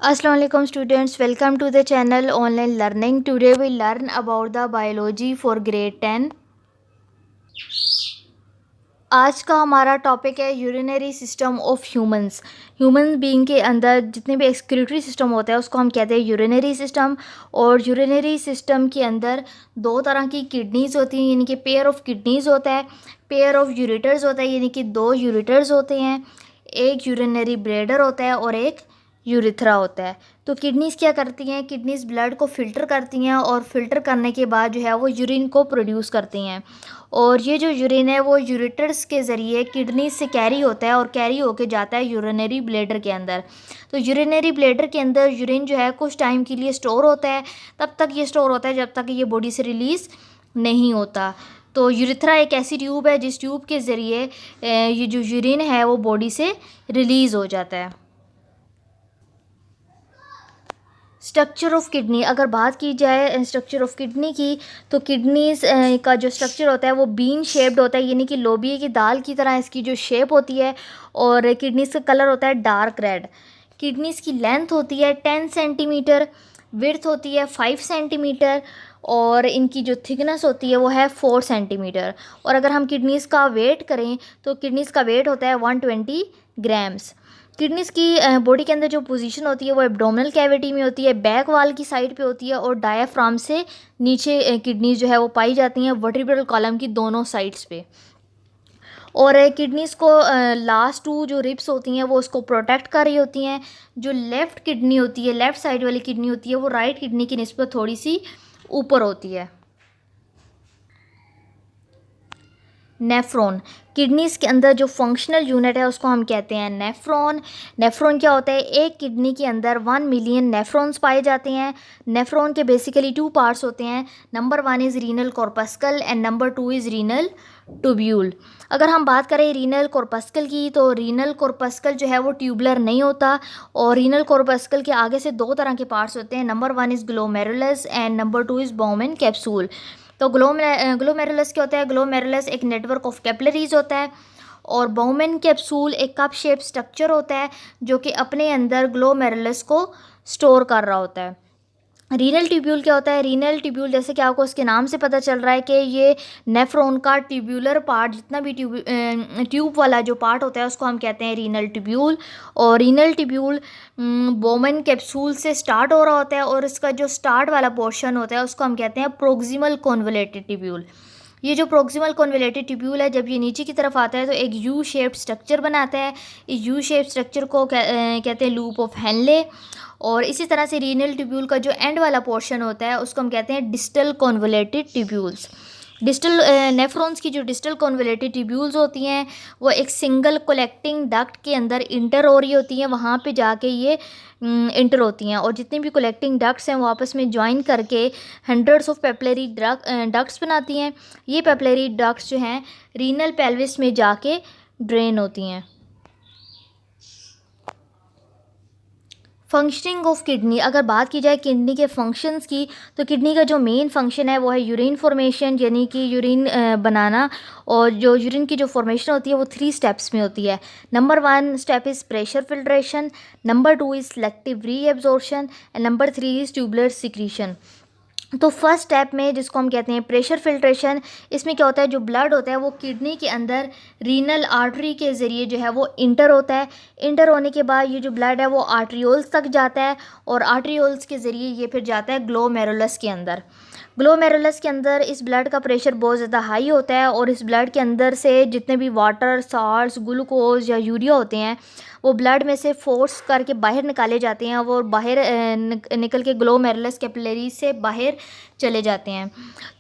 Assalamu alaikum students, welcome to the channel online learning. Today we learn about the biology for grade 10. आज का हमारा topic है urinary system of humans. Human being के अंदर जितने भी एक्सक्रीटरी सिस्टम होता है उसको हम कहते हैं यूरिनरी सिस्टम। और यूरिनरी सिस्टम के अंदर दो तरह की किडनीज होती हैं, यानी कि पेयर ऑफ किडनीज होता है, पेयर ऑफ यूरेटर्स होता है, यानी कि दो यूरेटर्स होते हैं, एक यूरिनरी ब्लैडर होता है और एक यूरिथ्रा होता है। तो किडनीज क्या करती हैं, किडनीज ब्लड को फ़िल्टर करती हैं और फिल्टर करने के बाद जो है वो यूरिन को प्रोड्यूस करती हैं। और ये जो यूरिन है वो यूरेटर्स के ज़रिए किडनी से कैरी होता है और कैरी होके जाता है यूरिनरी ब्लैडर के अंदर। तो यूरिनरी ब्लैडर के अंदर यूरिन जो है कुछ टाइम के लिए स्टोर होता है, तब तक ये स्टोर होता है जब तक ये बॉडी से रिलीज़ नहीं होता। तो यूरिथ्रा एक ऐसी ट्यूब है जिस ट्यूब के ज़रिए ये जो यूरिन है वो बॉडी से रिलीज़ हो जाता है। स्ट्रक्चर ऑफ किडनी, अगर बात की जाए स्ट्रक्चर ऑफ किडनी की, तो किडनीज का जो स्ट्रक्चर होता है वो बीन शेप्ड होता है, यानी कि लोबिया की दाल की तरह इसकी जो शेप होती है। और किडनीज का कलर होता है डार्क रेड। किडनीज की लेंथ होती है 10 सेंटीमीटर, विड्थ होती है 5 सेंटीमीटर, और इनकी जो थिकनेस होती है वो है 4 सेंटीमीटर। और अगर हम किडनीज का वेट करें तो किडनीज का वेट होता है 120 ग्राम्स। किडनीज की बॉडी के अंदर जो पोजीशन होती है वो एब्डोमिनल कैविटी में होती है, बैक वाल की साइड पे होती है, और डायाफ्राम से नीचे किडनीज जो है वो पाई जाती हैं वर्टिब्रल कॉलम की दोनों साइड्स पे। और किडनीज को लास्ट टू जो रिब्स होती हैं वो उसको प्रोटेक्ट कर रही होती हैं। जो लेफ़्ट किडनी होती है, लेफ़्ट साइड वाली किडनी होती है, वो राइट किडनी की निस्बत थोड़ी सी ऊपर होती है। नेफ्रॉन, किडनीज के अंदर जो फंक्शनल यूनिट है उसको हम कहते हैं नेफ्रॉन। नेफ्रॉन क्या होता है, एक किडनी के अंदर 1 मिलियन नेफ्रॉन्स पाए जाते हैं। नेफ्रॉन के बेसिकली 2 पार्ट्स होते हैं, number 1 is renal corpuscle and number 2 is renal tubule. अगर हम बात करें रीनल कॉर्पस्कल की, तो रीनल कॉर्पस्कल जो है वो ट्यूबुलर नहीं होता। और रीनल कॉर्पस्कल के आगे से 2 तरह के पार्ट्स होते हैं, number 1 is glomerulus and number 2 is bowmen capsule. तो ग्लोमेरुलस क्या होता है, ग्लोमेरुलस एक नेटवर्क ऑफ कैपिलरीज होता है। और बाउमेन कैप्सूल एक कप शेप स्ट्रक्चर होता है जो कि अपने अंदर ग्लोमेरुलस को स्टोर कर रहा होता है। रीनल ट्यूब्यूल क्या होता है, रीनल ट्यूब्यूल जैसे कि आपको उसके नाम से पता चल रहा है कि ये नेफ्रॉन का ट्यूब्यूलर पार्ट, जितना भी ट्यूब वाला जो पार्ट होता है उसको हम कहते हैं रीनल ट्यूब्यूल। और रीनल ट्यूब्यूल बोमेन कैप्सूल से स्टार्ट हो रहा होता है, और इसका जो स्टार्ट वाला पोर्शन होता है उसको हम कहते हैं प्रोक्सिमल कॉन्वोलेटेड ट्यूब्यूल। ये जो प्रोक्सिमल कॉन्वोलेटेड ट्यूब्यूल है, जब ये नीचे की तरफ आता है तो एक यू शेप्ड स्ट्रक्चर बनाता है। इस यू शेप्ड स्ट्रक्चर को कहते हैं लूप ऑफ हेनले। और इसी तरह से रीनल ट्यूब्यूल का जो एंड वाला पोर्शन होता है उसको हम कहते हैं distal convoluted tubules. Distal nephrons की जो डिस्टल कॉन्वोलेटेड ट्यूब्यूल्स होती हैं वो एक सिंगल कलेक्टिंग डक्ट के अंदर इंटर हो रही होती हैं, वहाँ पे जाके ये इंटर होती हैं। और जितनी भी कलेक्टिंग डक्ट्स हैं वो आपस में ज्वाइन करके हंड्रेड्स ऑफ पेपलरी डक्ट्स बनाती हैं। ये पेपलरी डक्ट्स जो हैं रीनल पेल्विस में जाके ड्रेन होती हैं। फंक्शनिंग ऑफ किडनी, अगर बात की जाए किडनी के फंक्शंस की, तो किडनी का जो मेन फंक्शन है वो है यूरिन फॉर्मेशन, यानी कि यूरिन बनाना। और जो यूरिन की जो फॉर्मेशन होती है वो 3 स्टेप्स में होती है। Number 1 step is pressure filtration, number 2 is selective reabsorption and number 3 is tubular secretion. तो फर्स्ट स्टेप में जिसको हम कहते हैं प्रेशर फिल्ट्रेशन, इसमें क्या होता है, जो ब्लड होता है वो किडनी के अंदर रीनल आर्टरी के ज़रिए जो है वो इंटर होता है। इंटर होने के बाद ये जो ब्लड है वो आर्ट्रियोल्स तक जाता है, और आर्ट्रियोल्स के ज़रिए ये फिर जाता है ग्लोमेरुलस के अंदर। ग्लोमेरुलस के अंदर इस ब्लड का प्रेशर बहुत ज़्यादा हाई होता है, और इस ब्लड के अंदर से जितने भी वाटर, साल्ट्स, ग्लूकोज या यूरिया होते हैं वो ब्लड में से फोर्स करके बाहर निकाले जाते हैं। वो बाहर निकल के ग्लोमेरुलस कैपिलरी से बाहर चले जाते हैं।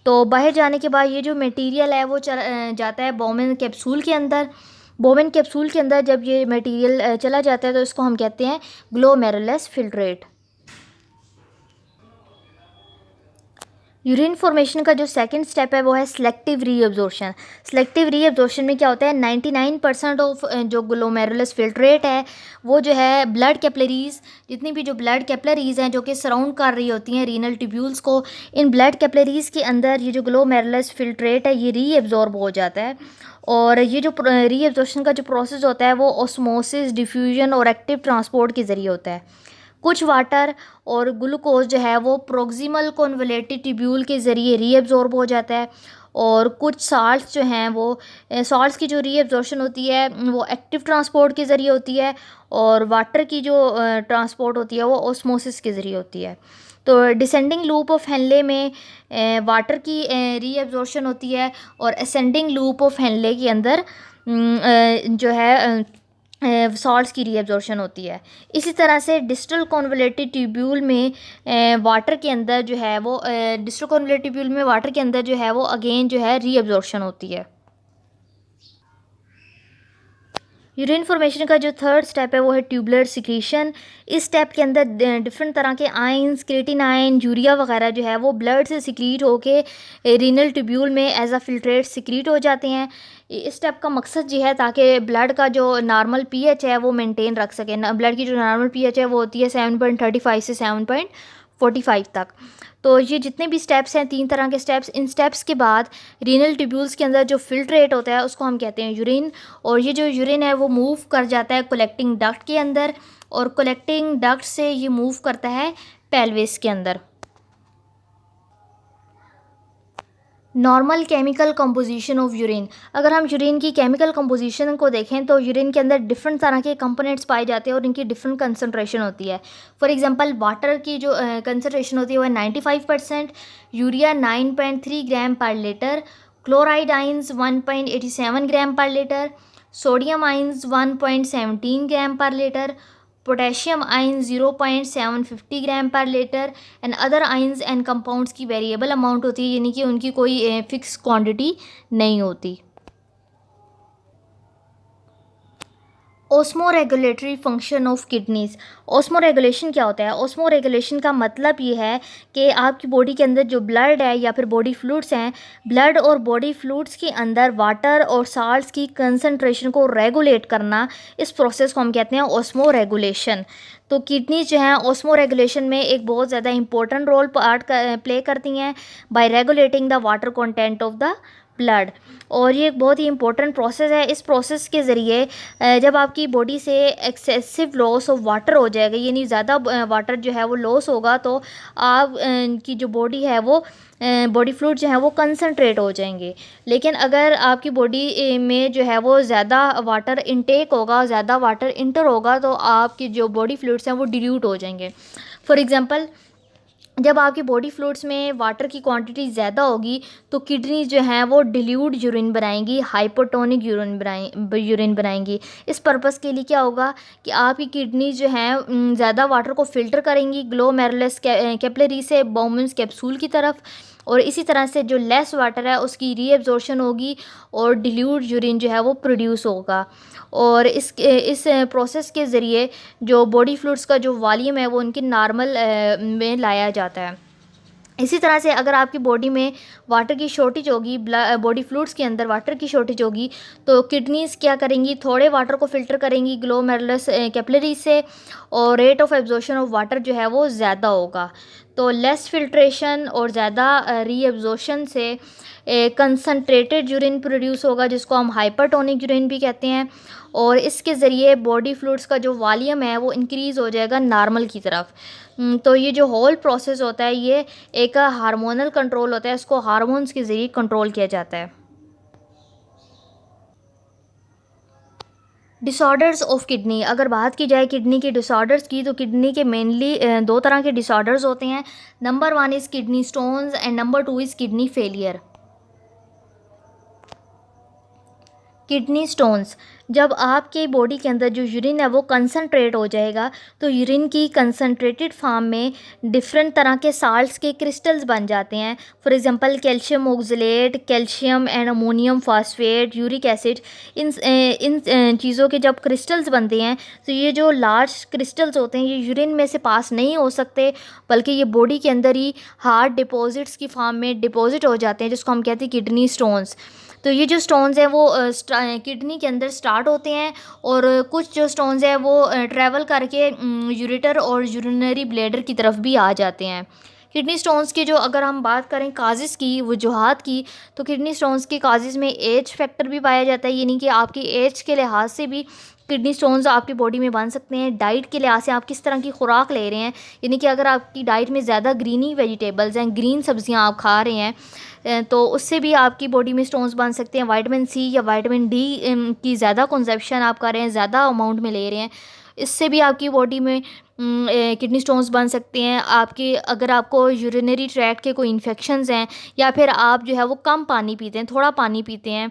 तो बाहर जाने के बाद ये जो मटेरियल है वो जाता है बोमेन कैप्सूल के अंदर। बोमेन कैप्सूल के अंदर जब ये मटेरियल चला जाता है तो इसको हम कहते हैं ग्लोमेरुलस फिल्ट्रेट। यूरिन फॉर्मेशन का जो सेकंड स्टेप है वो है सिलेक्टिव रीअब्जॉर्प्शन। सिलेक्टिव रीअब्जॉर्प्शन में क्या होता है, 99% ऑफ जो ग्लोमेरुलस फिल्ट्रेट है वो जो है ब्लड कैपिलरीज, जितनी भी जो ब्लड कैपिलरीज हैं जो कि सराउंड कर रही होती हैं रीनल ट्यूब्यूल्स को, इन ब्लड कैपिलरीज के अंदर ये जो ग्लोमेरुलस फिल्ट्रेट है ये रीअब्जॉर्ब हो जाता है। और ये जो रीअब्जॉर्प्शन का जो प्रोसेस होता है वो ऑस्मोसिस, डिफ्यूजन और एक्टिव ट्रांसपोर्ट के ज़रिए होता है। कुछ वाटर और ग्लूकोज जो है वो प्रोक्सिमल कॉन्वोलेटेड ट्यूब्यूल के ज़रिए रीअब्जॉर्ब हो जाता है, और कुछ साल्ट्स जो हैं वो सॉल्ट्स की जो रीअब्जॉर्प्शन होती है वो एक्टिव ट्रांसपोर्ट के ज़रिए होती है, और वाटर की जो ट्रांसपोर्ट होती है वो ऑस्मोसिस के ज़रिए होती है। तो डिसेंडिंग लूप ऑफ हेनले में वाटर की रीअब्जॉर्प्शन होती है, और असेंडिंग लूप ऑफ हेनले के अंदर जो है सॉल्ट्स की रीअब्जॉर्प्शन होती है। इसी तरह से डिस्टल कॉन्वोलेटेड ट्यूब्यूल में वाटर के अंदर जो है वो डिस्टल कॉन्वोलेटेड ट्यूब्यूल में वाटर के अंदर जो है वो अगेन जो है रीअब्जॉर्प्शन होती है। यूरिन फॉर्मेशन का जो थर्ड स्टेप है वो है ट्यूबुलर सिक्रीशन। इस स्टेप के अंदर डिफरेंट तरह के आयंस, क्रिएटिन आयन, यूरिया वगैरह जो है वो ब्लड से सिक्रीट होके रीनल ट्यूब्यूल में एज अ फिल्ट्रेट सिक्रीट हो जाते हैं। इस स्टेप का मकसद ये है ताकि ब्लड का जो नॉर्मल पीएच है वो मेंटेन रख सके। ब्लड की जो नॉर्मल पीएच है वो होती है 7.35 से 7.45 तक। तो ये जितने भी स्टेप्स हैं, 3 तरह के स्टेप्स, इन स्टेप्स के बाद रीनल ट्यूब्यूल्स के अंदर जो फिल्ट्रेट होता है उसको हम कहते हैं यूरिन, और ये जो यूरिन है वो मूव कर जाता है कलेक्टिंग डक्ट के अंदर, और कलेक्टिंग डक्ट से ये मूव करता है पेल्विस के अंदर। Normal chemical composition of urine. अगर हम यूरिन की केमिकल कंपोजिशन को देखें तो यूरिन के अंदर डिफरेंट तरह के कंपोनेंट्स पाए जाते हैं और इनकी डिफरेंट कंसनट्रेशन होती है। फॉर एग्जांपल वाटर की जो कंसनट्रेशन होती है वो 95%, यूरिया 9.3 ग्राम पर लीटर, क्लोराइड आइंस 1.87 ग्राम पर लीटर, सोडियम आइंस 1.17 ग्राम पर लीटर, पोटेशियम आयन 0.750 ग्राम पर litre, and other ions and compounds की वेरिएबल अमाउंट होती है, यानी कि उनकी कोई फिक्स क्वांटिटी नहीं होती। Osmo regulatory function of kidneys. Osmo regulation क्या होता है? ऑस्मो रेगुलेशन का मतलब ये है कि आपकी बॉडी के अंदर जो ब्लड है या फिर बॉडी फ्लूइड्स हैं, ब्लड और बॉडी फ्लूइड्स के अंदर वाटर और साल्ट्स की कंसंट्रेशन को रेगुलेट करना, इस प्रोसेस को हम कहते हैं ऑस्मो रेगुलेशन। तो किडनीज जो हैं ऑस्मो रेगुलेशन में एक बहुत ज़्यादा इंपॉर्टेंट रोल प्ले करती हैं bye regulating the water content of the blood. और ये एक बहुत ही इंपॉर्टेंट प्रोसेस है। इस प्रोसेस के ज़रिए जब आपकी बॉडी से एक्सेसिव लॉस ऑफ वाटर हो जाएगा, यानी ज़्यादा वाटर जो है वो लॉस होगा, तो आप की जो बॉडी है वो बॉडी फ्लूइड जो है वो कंसंट्रेट हो जाएंगे। लेकिन अगर आपकी बॉडी में जो है वो ज़्यादा वाटर इनटेक होगा, ज़्यादा वाटर इंटर होगा, तो आपकी जो बॉडी फ्लूइड्स हैं वो डिल्यूट हो जाएंगे। फॉर एग्ज़ाम्पल, जब आपकी बॉडी फ्लूइड्स में वाटर की क्वांटिटी ज़्यादा होगी तो किडनी जो हैं वो डिल्यूट यूरिन बनाएंगी, हाइपोटोनिक यूरिन बनाएंगी। इस पर्पस के लिए क्या होगा कि आपकी किडनी जो हैं ज़्यादा वाटर को फ़िल्टर करेंगी ग्लोमेरुलस कैपिलरी से बाउमेंस कैप्सूल की तरफ, और इसी तरह से जो लेस वाटर है उसकी रीएब्जॉर्प्शन होगी और डिल्यूट यूरिन जो है वो प्रोड्यूस होगा। और इस प्रोसेस के ज़रिए जो बॉडी फ्लूइड्स का जो वॉल्यूम है वो उनकी नॉर्मल में लाया जाता है। इसी तरह से अगर आपकी बॉडी में वाटर की शॉर्टेज होगी, बॉडी फ्लूइड्स के अंदर वाटर की शॉर्टेज होगी, तो किडनीज़ क्या करेंगी, थोड़े वाटर को फ़िल्टर करेंगी ग्लोमेरुलस कैपिलरी से, और rate of absorption of water जो है वो ज़्यादा होगा। तो लेस फिल्ट्रेशन और ज़्यादा रीअब्जॉर्प्शन से कंसनट्रेटेड यूरिन प्रोड्यूस होगा, जिसको हम हाइपरटोनिक यूरिन भी कहते हैं, और इसके ज़रिए बॉडी फ्लूइड्स का जो वॉल्यूम है वो इंक्रीज़ हो जाएगा नॉर्मल की तरफ। तो ये जो होल प्रोसेस होता है ये एक हार्मोनल कंट्रोल होता है, इसको हार्मोन्स के ज़रिए कंट्रोल किया जाता है। Disorders of kidney. अगर बात की जाए किडनी के डिसऑर्डर्स की, तो किडनी के मेनली 2 तरह के डिसऑर्डर्स होते हैं। Number 1 is kidney stones and number 2 is kidney failure. Kidney stones, जब आपके बॉडी के अंदर जो यूरिन है वो कंसंट्रेट हो जाएगा, तो यूरिन की कंसंट्रेटेड फॉर्म में डिफरेंट तरह के साल्ट्स के क्रिस्टल्स बन जाते हैं। For example calcium oxalate, calcium and ammonium phosphate, uric acid, इन चीज़ों के जब क्रिस्टल्स बनते हैं तो ये जो लार्ज क्रिस्टल्स होते हैं ये यूरिन में से पास नहीं हो सकते, बल्कि ये बॉडी के अंदर ही हार्ड डिपॉजिट्स की फॉर्म में डिपॉजिट हो जाते हैं, जिसको हम कहते हैं किडनी स्टोन्स। तो ये जो स्टोन्स हैं वो किडनी के अंदर स्टार्ट होते हैं, और कुछ जो स्टोन्स हैं वो ट्रैवल करके यूरेटर और यूरिनरी ब्लैडर की तरफ भी आ जाते हैं। किडनी स्टोन्स की जो अगर हम बात करें काजेज़ की, वजूहात की, तो किडनी स्टोन्स की काजेज़ में एज फैक्टर भी पाया जाता है, यानी कि आपकी एज के लिहाज से भी किडनी स्टोन्स आपकी बॉडी में बन सकते हैं। डाइट के लिहाज से आप किस तरह की खुराक ले रहे हैं, यानी कि अगर आपकी डाइट में ज़्यादा ग्रीनी वेजिटेबल्स हैं, ग्रीन सब्जियां आप खा रहे हैं, तो उससे भी आपकी बॉडी में स्टोन्स बन सकते हैं। विटामिन सी या विटामिन डी की ज़्यादा कंजप्शन आप कर रहे हैं, ज़्यादा अमाउंट में ले रहे हैं, इससे भी आपकी बॉडी में किडनी स्टोन्स बन सकते हैं। आपके अगर आपको यूरिनरी ट्रैक्ट के कोई इन्फेक्शंस हैं, या फिर आप जो है वो कम पानी पीते हैं, थोड़ा पानी पीते हैं,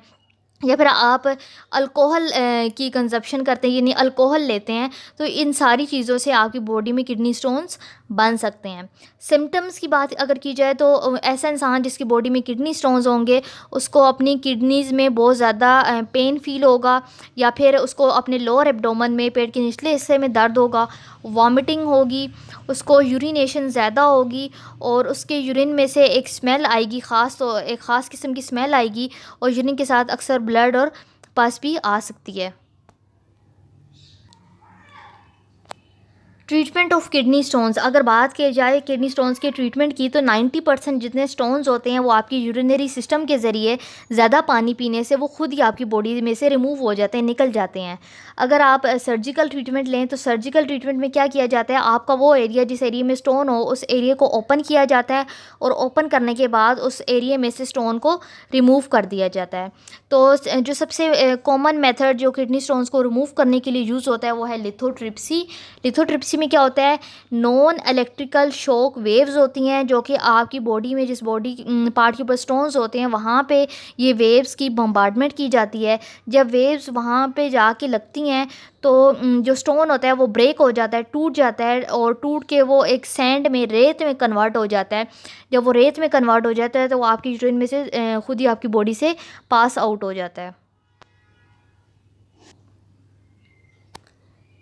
या फिर आप अल्कोहल की कंजप्शन करते हैं, यानी अल्कोहल लेते हैं, तो इन सारी चीज़ों से आपकी बॉडी में किडनी स्टोन्स बन सकते हैं। सिम्टम्स की बात अगर की जाए तो ऐसा इंसान जिसकी बॉडी में किडनी स्टोन्स होंगे उसको अपनी किडनीज़ में बहुत ज़्यादा पेन फील होगा, या फिर उसको अपने लोअर एब्डोमेन में, पेट के निचले हिस्से में दर्द होगा, वॉमिटिंग होगी, उसको यूरिनेशन ज़्यादा होगी, और उसके यूरिन में से एक स्मेल आएगी, एक ख़ास किस्म की स्मेल आएगी, और यूरिन के साथ अक्सर ब्लड और पस भी आ सकती है। ट्रीटमेंट ऑफ किडनी स्टोन्स, अगर बात की जाए किडनी स्टोन्स के ट्रीटमेंट की, तो 90% जितने स्टोन्स होते हैं वो आपकी यूरिनरी सिस्टम के ज़रिए ज़्यादा पानी पीने से वो खुद ही आपकी बॉडी में से रिमूव हो जाते हैं, निकल जाते हैं। अगर आप सर्जिकल ट्रीटमेंट लें तो सर्जिकल ट्रीटमेंट में क्या किया जाता है, आपका वो एरिया जिस एरिया में स्टोन हो उस एरिया को ओपन किया जाता है, और ओपन करने के बाद उस एरिया में से स्टोन को रिमूव कर दिया जाता है। तो जो सबसे कॉमन मेथड जो किडनी स्टोन्स को रिमूव करने के लिए यूज़ होता है वो है लिथोट्रिप्सी। लिथोट्रिप्सी में क्या होता है, नॉन इलेक्ट्रिकल शॉक वेव्स होती हैं जो कि आपकी बॉडी में जिस बॉडी पार्ट के ऊपर स्टोन्स होते हैं वहाँ पे ये वेव्स की बम्बार्डमेंट की जाती है। जब वेव्स वहाँ पे जाके लगती हैं तो जो स्टोन होता है वो ब्रेक हो जाता है, टूट जाता है, और टूट के वो एक सैंड में, रेत में कन्वर्ट हो जाता है। जब वो रेत में कन्वर्ट हो जाता है तो वो आपकी यूरिन में से खुद ही आपकी बॉडी से पास आउट हो जाता है।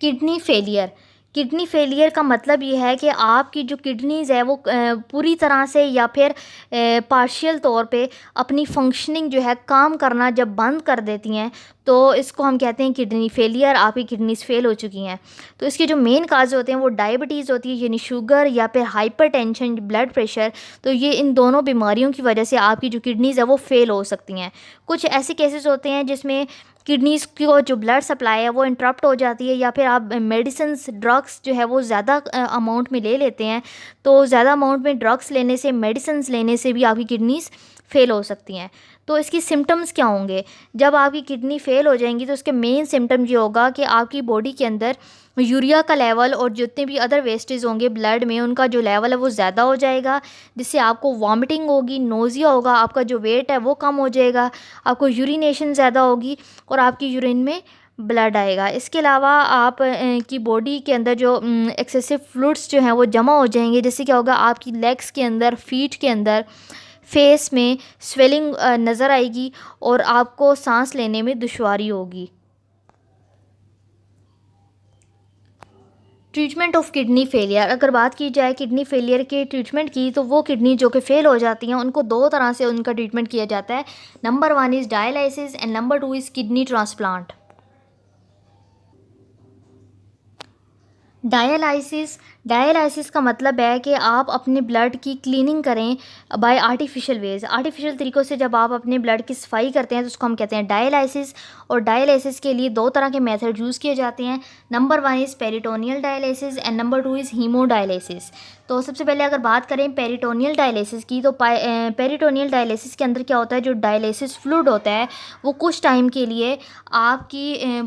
किडनी फेलियर, किडनी फेलियर का मतलब ये है कि आपकी जो किडनीज़ है वो पूरी तरह से या फिर पार्शियल तौर पे अपनी फंक्शनिंग जो है काम करना जब बंद कर देती हैं, तो इसको हम कहते हैं किडनी फेलियर, आपकी किडनीज फेल हो चुकी हैं। तो इसके जो मेन काज होते हैं वो डायबिटीज़ होती है, यानी शुगर, या फिर हाइपरटेंशन, ब्लड प्रेशर। तो ये इन दोनों बीमारियों की वजह से आपकी जो किडनीज़ है वो फेल हो सकती हैं। कुछ ऐसे केसेस होते हैं जिसमें किडनीज़ की जो ब्लड सप्लाई है वो इंटरप्ट हो जाती है, या फिर आप मेडिसिन्स, ड्रग्स जो है वो ज़्यादा अमाउंट में ले लेते हैं। तो ज़्यादा अमाउंट में ड्रग्स लेने से, मेडिसिन्स लेने से भी आपकी किडनीज़ फेल हो सकती हैं। तो इसकी सिम्टम्स क्या होंगे, जब आपकी किडनी फेल हो जाएंगी तो उसके मेन सिम्टम ये होगा कि आपकी बॉडी के अंदर यूरिया का लेवल और जितने भी अदर वेस्टेज होंगे ब्लड में उनका जो लेवल है वो ज़्यादा हो जाएगा, जिससे आपको वॉमिटिंग होगी, नोज़िया होगा, आपका जो वेट है वो कम हो जाएगा, आपको यूरिनेशन ज़्यादा होगी, और आपकी यूरिन में ब्लड आएगा। इसके अलावा आप की बॉडी के अंदर जो एक्सेसिव फ्लूइड्स जो हैं वो जमा हो जाएंगे, जिससे क्या होगा, आपकी लेग्स के अंदर, फीट के अंदर, फेस में स्वेलिंग नज़र आएगी, और आपको सांस लेने में दुश्वारी होगी। ट्रीटमेंट ऑफ किडनी फेलियर, अगर बात की जाए किडनी फेलियर के ट्रीटमेंट की, तो वो किडनी जो कि फेल हो जाती हैं उनको दो तरह से उनका ट्रीटमेंट किया जाता है। Number 1 is dialysis and number 2 is kidney transplant. Dialysis, dialysis का मतलब है कि आप अपने ब्लड की क्लीनिंग करें बाय आर्टिफिशियल वेज। आर्टिफिशियल तरीक़ों से जब आप अपने ब्लड की सफाई करते हैं तो उसको हम कहते हैं डायलाइसिस। और डायलाइसिस के लिए दो तरह के मेथड यूज़ किए जाते हैं। Number 1 is peritoneal dialysis and number 2 is haemodialysis. तो सबसे पहले अगर बात करें पेरिटोनियल डायलिसिस की, तो पेरिटोनियल डायलिसिस के अंदर क्या होता है, जो डायलिसिस फ्लूइड होता है वो कुछ टाइम के लिए आपकी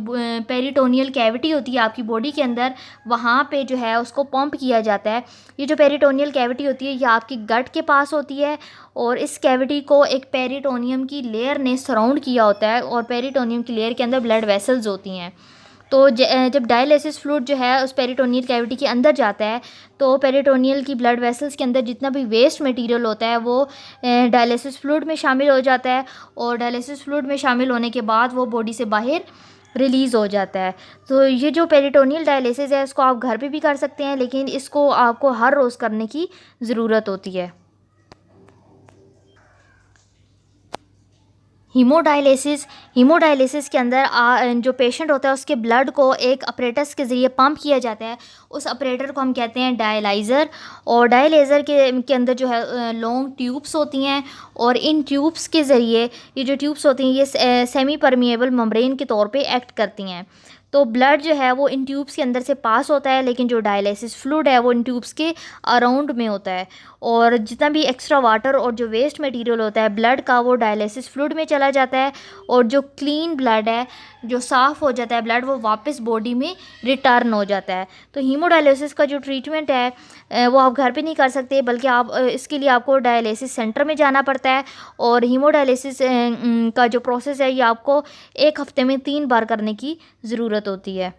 पेरिटोनियल कैविटी होती है आपकी बॉडी के अंदर, वहाँ पे जो है उसको पंप किया जाता है। ये जो पेरिटोनियल कैविटी होती है ये आपकी गट के पास होती है, और इस कैविटी को एक पेरिटोनियम की लेयर ने सराउंड किया होता है, और पेरिटोनियम की लेयर के अंदर ब्लड वेसल्स होती हैं। तो जब डायलिसिस फ्लूइड जो है उस पेरिटोनियल कैविटी के अंदर जाता है, तो पेरिटोनियल की ब्लड वेसल्स के अंदर जितना भी वेस्ट मटेरियल होता है वो डायलिसिस फ्लूइड में शामिल हो जाता है, और डायलिसिस फ्लूइड में शामिल होने के बाद वो बॉडी से बाहर रिलीज़ हो जाता है। तो ये जो पेरिटोनियल डायलिसिस है इसको आप घर पे भी कर सकते हैं, लेकिन इसको आपको हर रोज़ करने की ज़रूरत होती है। हीमोडायलिसिस, हीमोडायलिसिस के अंदर जो पेशेंट होता है उसके ब्लड को एक अपरेटस के ज़रिए पंप किया जाता है। उस अपरेटर को हम कहते हैं डायलाइज़र। और डायलाइज़र के अंदर जो है लॉन्ग ट्यूब्स होती हैं, और इन ट्यूब्स के ज़रिए, ये जो ट्यूब्स होती हैं ये सेमी परमिएबल मेम्ब्रेन के तौर पे एक्ट करती हैं। तो ब्लड जो है वो इन ट्यूब्स के अंदर से पास होता है, लेकिन जो डायलिसिस फ्लूइड है वो इन ट्यूब्स के अराउंड में होता है, और जितना भी एक्स्ट्रा वाटर और जो वेस्ट मटेरियल होता है ब्लड का वो डायलिसिस फ्लूइड में चला जाता है, और जो क्लीन ब्लड है, जो साफ़ हो जाता है ब्लड, वो वापस बॉडी में रिटर्न हो जाता है। तो हीमोडायलिसिस का जो ट्रीटमेंट है वो आप घर पे नहीं कर सकते, बल्कि आप इसके लिए आपको डायलिसिस सेंटर में जाना पड़ता है, और हीमोडायलिसिस का जो प्रोसेस है ये आपको 1 हफ्ते में 3 बार करने की ज़रूरत होती है।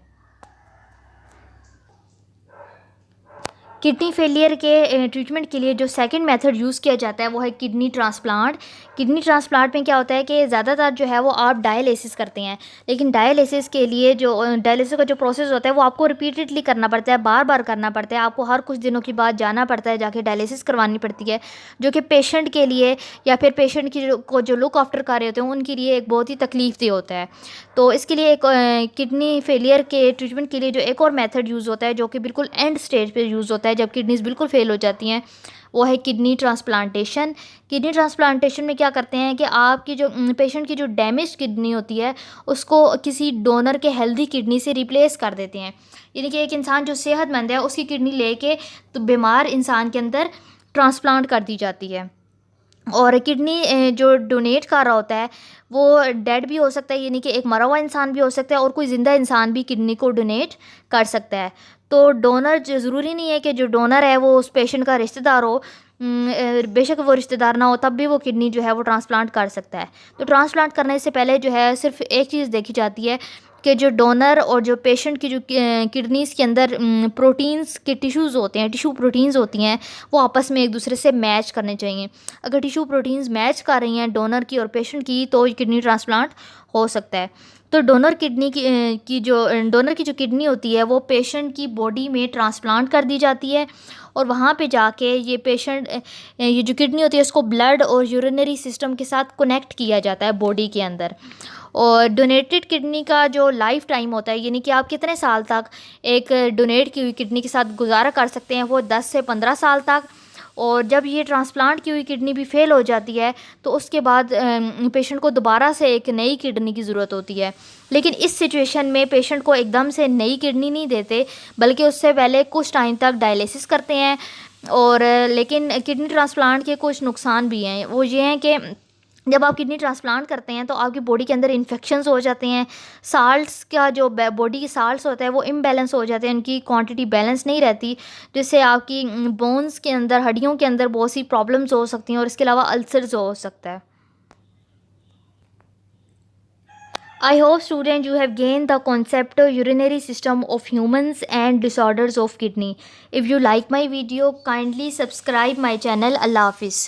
किडनी फेलियर के ट्रीटमेंट के लिए जो सेकंड मेथड यूज़ किया जाता है वो है किडनी ट्रांसप्लांट। किडनी ट्रांसप्लांट में क्या होता है कि ज़्यादातर जो है वो आप डायलिसिस करते हैं, लेकिन डायलिसिस के लिए जो डायलिसिस का जो प्रोसेस होता है वो आपको रिपीटेडली करना पड़ता है, बार बार करना पड़ता है, आपको हर कुछ दिनों के बाद जाना पड़ता है, जाके डायलिसिस करवानी पड़ती है, जो कि पेशेंट के लिए या फिर पेशेंट की जो लुक आफ्टर कर रहे होते हैं उनके लिए एक बहुत ही तकलीफ होता है। तो इसके लिए एक किडनी फेलियर के ट्रीटमेंट के लिए जो एक और मेथड यूज़ होता है, जो कि बिल्कुल एंड स्टेज पे यूज़ होता है जब किडनीज बिल्कुल फेल हो जाती हैं, वो है किडनी ट्रांसप्लांटेशन। किडनी ट्रांसप्लांटेशन में क्या करते हैं कि आपकी जो पेशेंट की जो डैमेज किडनी होती है उसको किसी डोनर के हेल्दी किडनी से रिप्लेस कर देते हैं, यानी कि एक इंसान जो सेहतमंद है उसकी किडनी लेके तो बीमार इंसान के अंदर ट्रांसप्लांट कर दी जाती है। और किडनी जो डोनेट कर रहा होता है वो डेड भी हो सकता है, यानी कि एक मरा हुआ इंसान भी हो सकता है, और कोई ज़िंदा इंसान भी किडनी को डोनेट कर सकता है। तो डोनर ज़रूरी नहीं है कि जो डोनर है वो उस पेशेंट का रिश्तेदार हो, बेशक वो रिश्तेदार ना हो तब भी वो किडनी जो है वो ट्रांसप्लांट कर सकता है। तो ट्रांसप्लांट करने से पहले जो है सिर्फ एक चीज़ देखी जाती है कि जो डोनर और जो पेशेंट की जो किडनीज़ के अंदर प्रोटीन्स के टिश्यूज़ होते हैं, टिश्यू प्रोटीन्स होती हैं, वो आपस में एक दूसरे से मैच करने चाहिए। अगर टिश्यू प्रोटीन्स मैच कर रही हैं डोनर की और पेशेंट की, तो किडनी ट्रांसप्लांट हो सकता है। तो डोनर की जो किडनी होती है वो पेशेंट की बॉडी में ट्रांसप्लांट कर दी जाती है, और वहाँ पे जाके ये जो किडनी होती है उसको ब्लड और यूरिनरी सिस्टम के साथ कनेक्ट किया जाता है बॉडी के अंदर। और डोनेटेड किडनी का जो लाइफ टाइम होता है, यानी कि आप कितने साल तक एक डोनेट की हुई किडनी के साथ गुजारा कर सकते हैं, वो 10 से 15 साल तक। और जब ये ट्रांसप्लांट की हुई किडनी भी फेल हो जाती है तो उसके बाद पेशेंट को दोबारा से एक नई किडनी की ज़रूरत होती है। लेकिन इस सिचुएशन में पेशेंट को एकदम से नई किडनी नहीं देते, बल्कि उससे पहले कुछ टाइम तक डायलिसिस करते हैं। और लेकिन किडनी ट्रांसप्लांट के कुछ नुकसान भी हैं, वो ये हैं कि जब आप किडनी ट्रांसप्लांट करते हैं तो आपकी बॉडी के अंदर इन्फेक्शंस हो जाते हैं, साल्ट्स का जो बॉडी की साल्ट्स होता है वो इम्बैलेंस हो जाते हैं, उनकी क्वांटिटी बैलेंस नहीं रहती, जिससे आपकी बोन्स के अंदर, हड्डियों के अंदर बहुत सी प्रॉब्लम्स हो सकती हैं, और इसके अलावा अल्सर्स हो सकता है। I hope student you have gained the concept of urinary system of humans and disorders of kidney. If you like my video, kindly subscribe my channel. Allah Hafiz.